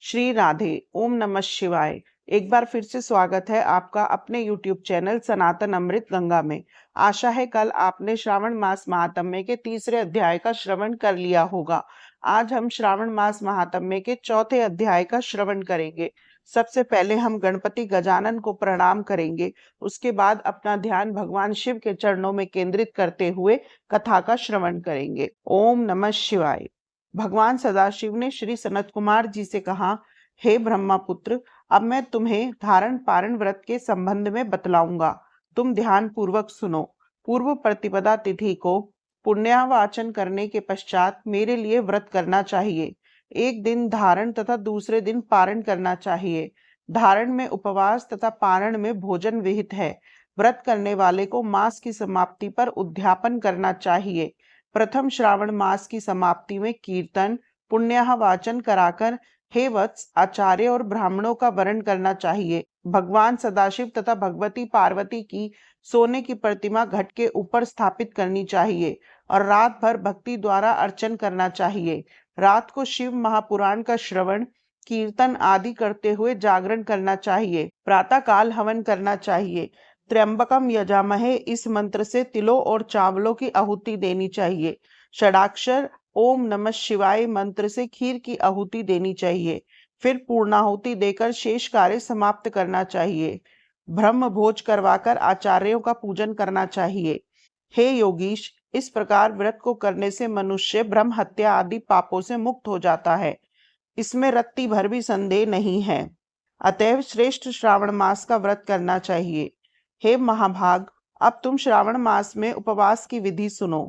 श्री राधे। ओम नमः शिवाय। एक बार फिर से स्वागत है आपका अपने YouTube चैनल सनातन अमृत गंगा में। आशा है कल आपने श्रावण मास महात्म्य के तीसरे अध्याय का श्रवण कर लिया होगा। आज हम श्रावण मास महात्म्य के चौथे अध्याय का श्रवण करेंगे। सबसे पहले हम गणपति गजानन को प्रणाम करेंगे। उसके बाद अपना ध्यान भगवान शिव के चरणों में केंद्रित करते हुए कथा का श्रवण करेंगे। ओम नमः शिवाय। भगवान सदाशिव ने श्री सनत कुमार जी से कहा, हे ब्रह्मपुत्र, अब मैं तुम्हें धारण पारण व्रत के संबंध में बतलाऊंगा। तुम ध्यान पूर्वक सुनो। पूर्व प्रतिपदा तिथि को पुण्यावाचन करने के पश्चात मेरे लिए व्रत करना चाहिए। एक दिन धारण तथा दूसरे दिन पारण करना चाहिए। धारण में उपवास तथा पारण में भोजन विहित है। व्रत करने वाले को मास की समाप्ति पर उद्यापन करना चाहिए। प्रथम श्रावण मास की समाप्ति में कीर्तन पुण्याह वाचन कराकर हे वत्स आचार्य और ब्राह्मणों का वरण करना चाहिए। भगवान सदाशिव तथा भगवती पार्वती की सोने की प्रतिमा घट के ऊपर स्थापित करनी चाहिए और रात भर भक्ति द्वारा अर्चन करना चाहिए। रात को शिव महापुराण का श्रवण कीर्तन आदि करते हुए जागरण करना चाहिए। प्रातः काल हवन करना चाहिए। त्र्यंबकम यजामहे इस मंत्र से तिलों और चावलों की आहुति देनी चाहिए। षडाक्षर ओम नमः शिवाय मंत्र से खीर की आहुति देनी चाहिए। फिर पूर्णाहुति देकर शेष कार्य समाप्त करना चाहिए। ब्रह्म भोज करवाकर आचार्यों का पूजन करना चाहिए। हे योगीश, इस प्रकार व्रत को करने से मनुष्य ब्रह्म हत्या आदि पापों से मुक्त हो जाता है। इसमें रत्ती भर भी संदेह नहीं है। अतएव श्रेष्ठ श्रावण मास का व्रत करना चाहिए। हे महाभाग, अब तुम श्रावण मास में उपवास की विधि सुनो।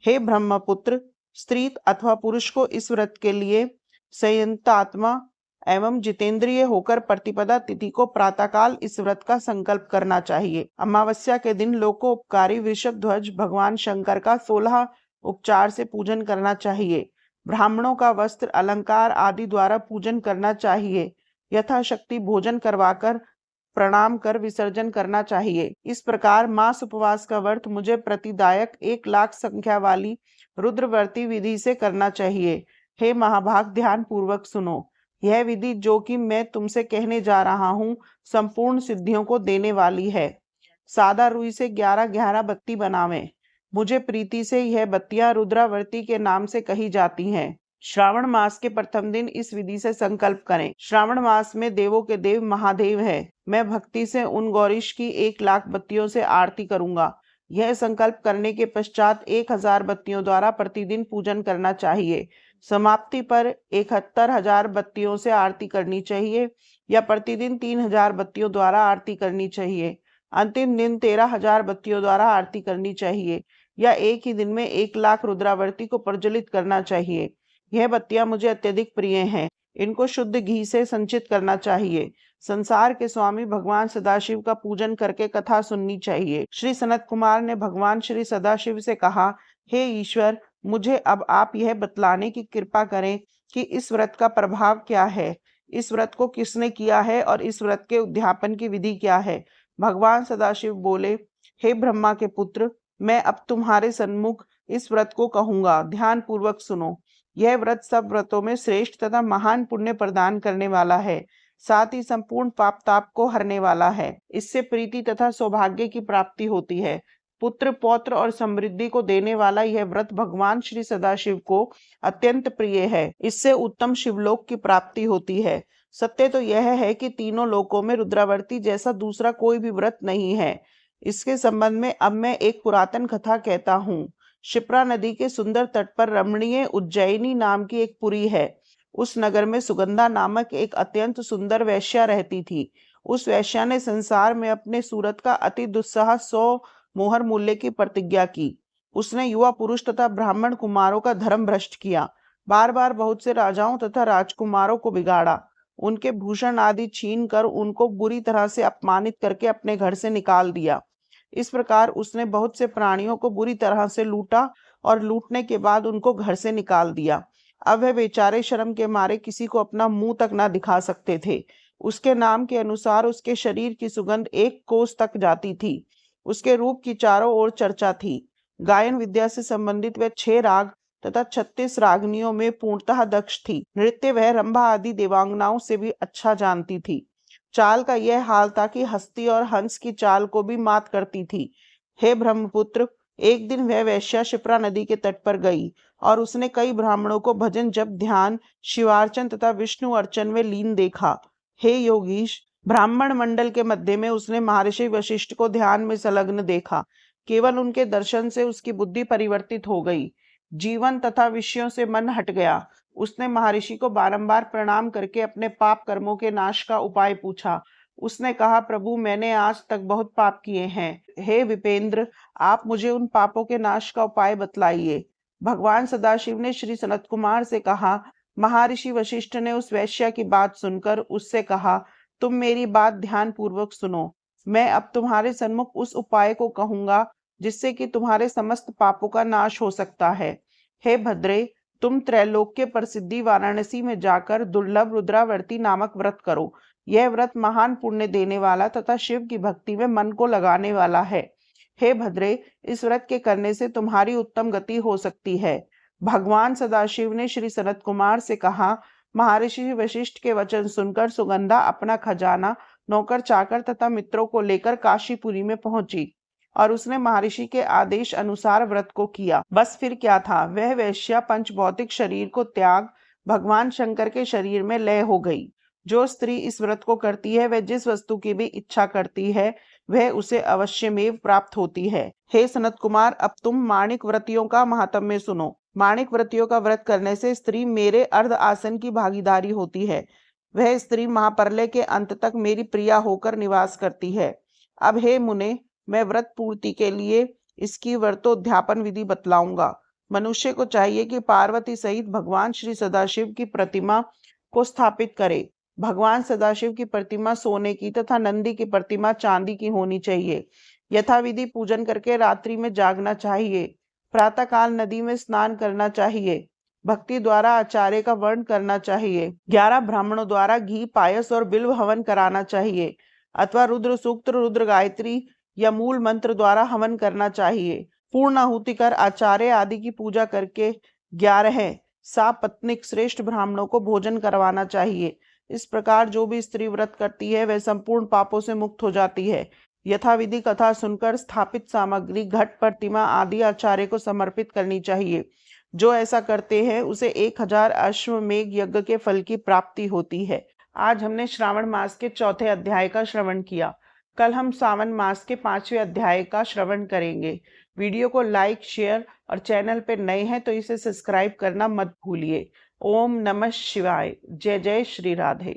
हे ब्रह्मपुत्र, स्त्री अथवा पुरुष को इस व्रत के लिए संयतात्मा एवं जितेंद्रिय होकर प्रतिपदा तिथि को प्रातःकाल इस व्रत का संकल्प करना चाहिए। अमावस्या के दिन लोकोपकारी वृषभ ध्वज भगवान शंकर का 16 उपचार से पूजन करना चाहिए। ब्राह्मणों का वस्त्र अलंकार आदि द्वारा पूजन करना चाहिए। यथाशक्ति भोजन करवाकर प्रणाम कर विसर्जन करना चाहिए। इस प्रकार मास उपवास का व्रत मुझे प्रतिदायक 1 लाख संख्या वाली रुद्रवर्ती विधि से करना चाहिए। हे महाभाग, ध्यान पूर्वक सुनो। यह विधि जो कि मैं तुमसे कहने जा रहा हूँ संपूर्ण सिद्धियों को देने वाली है। सादा रुई से 11-11 बत्ती बनावें। मुझे प्रीति से यह बत्तियां रुद्रावर्ती के नाम से कही जाती हैं। श्रावण मास के प्रथम दिन इस विधि से संकल्प करें। श्रावण मास में देवों के देव महादेव है। मैं भक्ति से उन गौरीश की 1 लाख बत्तियों से आरती करूंगा। यह संकल्प करने के पश्चात 1000 बत्तियों द्वारा प्रतिदिन पूजन करना चाहिए। समाप्ति पर 71,000 बत्तियों से आरती करनी चाहिए या प्रतिदिन 3000 बत्तियों द्वारा आरती करनी चाहिए। अंतिम दिन 13,000 बत्तियों द्वारा आरती करनी चाहिए या एक ही दिन में 1 लाख रुद्रावर्ती को प्रज्वलित करना चाहिए। यह बत्तियां मुझे अत्यधिक प्रिय हैं। इनको शुद्ध घी से संचित करना चाहिए। संसार के स्वामी भगवान सदाशिव का पूजन करके कथा सुननी चाहिए। श्री सनत कुमार ने भगवान श्री सदाशिव से कहा, हे ईश्वर, मुझे अब आप यह बतलाने की कृपा करें कि इस व्रत का प्रभाव क्या है, इस व्रत को किसने किया है और इस व्रत के उद्यापन की विधि क्या है। भगवान सदाशिव बोले, हे ब्रह्मा के पुत्र, मैं अब तुम्हारे सन्मुख इस व्रत को कहूंगा। ध्यान पूर्वक सुनो। यह व्रत सब व्रतों में श्रेष्ठ तथा महान पुण्य प्रदान करने वाला है। साथ ही संपूर्ण पाप ताप को हरने वाला है। इससे प्रीति तथा सौभाग्य की प्राप्ति होती है। पुत्र पौत्र और समृद्धि को देने वाला यह व्रत भगवान श्री सदाशिव को अत्यंत प्रिय है। इससे उत्तम शिवलोक की प्राप्ति होती है। सत्य तो यह है कि तीनों लोकों में रुद्रावर्ती जैसा दूसरा कोई भी व्रत नहीं है। इसके संबंध में अब मैं एक पुरातन कथा कहता हूँ। शिप्रा नदी के सुंदर तट पर रमणीय उज्जैनी नाम की एक पुरी है। उस नगर में सुगंधा नामक एक अत्यंत सुंदर वैश्या रहती थी। उस वैश्या ने संसार में अपने सूरत का अति दुस्सह 100 मोहर मूल्य की प्रतिज्ञा की। उसने युवा पुरुष तथा ब्राह्मण कुमारों का धर्म भ्रष्ट किया। बार बार बहुत से राजाओं तथा राजकुमारों को बिगाड़ा। उनके भूषण आदि छीन कर उनको बुरी तरह से अपमानित करके अपने घर से निकाल दिया। इस प्रकार उसने बहुत से प्राणियों को बुरी तरह से लूटा और लूटने के बाद उनको घर से निकाल दिया। अब वह बेचारे शर्म के मारे किसी को अपना मुंह तक ना दिखा सकते थे। उसके नाम के अनुसार उसके शरीर की सुगंध 1 कोस तक जाती थी। उसके रूप की चारों ओर चर्चा थी। गायन विद्या से संबंधित वह 6 राग तथा 36 रागनियों में पूर्णतः दक्ष थी। नृत्य वह रंभा आदि देवांगनाओं से भी अच्छा जानती थी। चाल का यह हाल था कि हस्ती और हंस की चाल को भी मात करती थी। हे ब्रह्मपुत्र, एक दिन वह वैश्या शिप्रा नदी के तट पर गई और उसने कई ब्राह्मणों को भजन, जप, ध्यान, शिवार्चन तथा विष्णु अर्चन में लीन देखा। हे योगीश, ब्राह्मण मंडल के मध्य में उसने महर्षि वशिष्ठ को ध्यान में संलग्न देखा। केवल उनके दर्शन से उसकी बुद्धि परिवर्तित हो गई। जीवन तथा विषयों से मन हट गया। उसने महर्षि को बारंबार प्रणाम करके अपने पाप कर्मों के नाश का उपाय पूछा। उसने कहा, प्रभु, मैंने आज तक बहुत पाप किए हैं। हे विपेंद्र, आप मुझे उन पापों के नाश का उपाय बतलाइए। भगवान सदाशिव ने श्री सनत कुमार से कहा। महर्षि वशिष्ठ ने उस वैश्या की बात सुनकर उससे कहा, तुम मेरी बात ध्यान पूर्वक सुनो। मैं अब तुम्हारे सन्मुख उस उपाय को कहूंगा जिससे कि तुम्हारे समस्त पापों का नाश हो सकता है। हे भद्रे, तुम त्रैलोक्य प्रसिद्धि वाराणसी में जाकर दुर्लभ रुद्रावर्ती नामक व्रत करो। यह व्रत महान पुण्य देने वाला तथा शिव की भक्ति में मन को लगाने वाला है। हे भद्रे, इस व्रत के करने से तुम्हारी उत्तम गति हो सकती है। भगवान सदाशिव ने श्री सनत कुमार से कहा। महर्षि वशिष्ठ के वचन सुनकर सुगंधा अपना खजाना, नौकर चाकर तथा मित्रों को लेकर काशीपुरी में पहुंची और उसने महर्षि के आदेश अनुसार व्रत को किया। बस फिर क्या था, वह वैश्या पंच भौतिक शरीर को त्याग भगवान शंकर के शरीर में लय हो गई। जो स्त्री इस व्रत को करती है, वह जिस वस्तु की भी इच्छा करती है वह उसे अवश्यमेव प्राप्त होती है। हे सनत कुमार, अब तुम माणिक व्रतियों का महात्म्य सुनो। माणिक व्रतियों का व्रत करने से स्त्री मेरे अर्ध आसन की भागीदारी होती है। वह स्त्री महाप्रलय के अंत तक मेरी प्रिया होकर निवास करती है। अब हे मुने, मैं व्रत पूर्ति के लिए इसकी व्रतोद्यापन विधि बतलाऊंगा। मनुष्य को चाहिए कि पार्वती सहित भगवान श्री सदाशिव की प्रतिमा को स्थापित करे। भगवान सदाशिव की प्रतिमा सोने की तथा नंदी की प्रतिमा चांदी की होनी चाहिए। यथाविधि पूजन करके रात्रि में जागना चाहिए। प्रातःकाल नदी में स्नान करना चाहिए। भक्ति द्वारा आचार्य का वर्ण करना चाहिए। 11 ब्राह्मणों द्वारा घी, पायस और बिल्व हवन कराना चाहिए अथवा रुद्र सूक्त, रुद्र गायत्री या मूल मंत्र द्वारा हवन करना चाहिए। पूर्ण आहुति कर आचार्य आदि की पूजा करके 11 सापत्निक श्रेष्ठ ब्राह्मणों को भोजन करवाना चाहिए। इस प्रकार जो भी स्त्री व्रत करती है वह संपूर्ण पापों से मुक्त हो जाती है। यथाविधि कथा सुनकर स्थापित सामग्री, घट, प्रतिमा आदि आचार्य को समर्पित करनी चाहिए। जो ऐसा करते हैं उसे 1000 अश्वमेघ यज्ञ के फल की प्राप्ति होती है। आज हमने श्रावण मास के चौथे अध्याय का श्रवण किया। कल हम सावन मास के 5वें अध्याय का श्रवण करेंगे। वीडियो को लाइक, शेयर और चैनल पर नए हैं तो इसे सब्सक्राइब करना मत भूलिए। ओम नमः शिवाय। जय जय श्री राधे।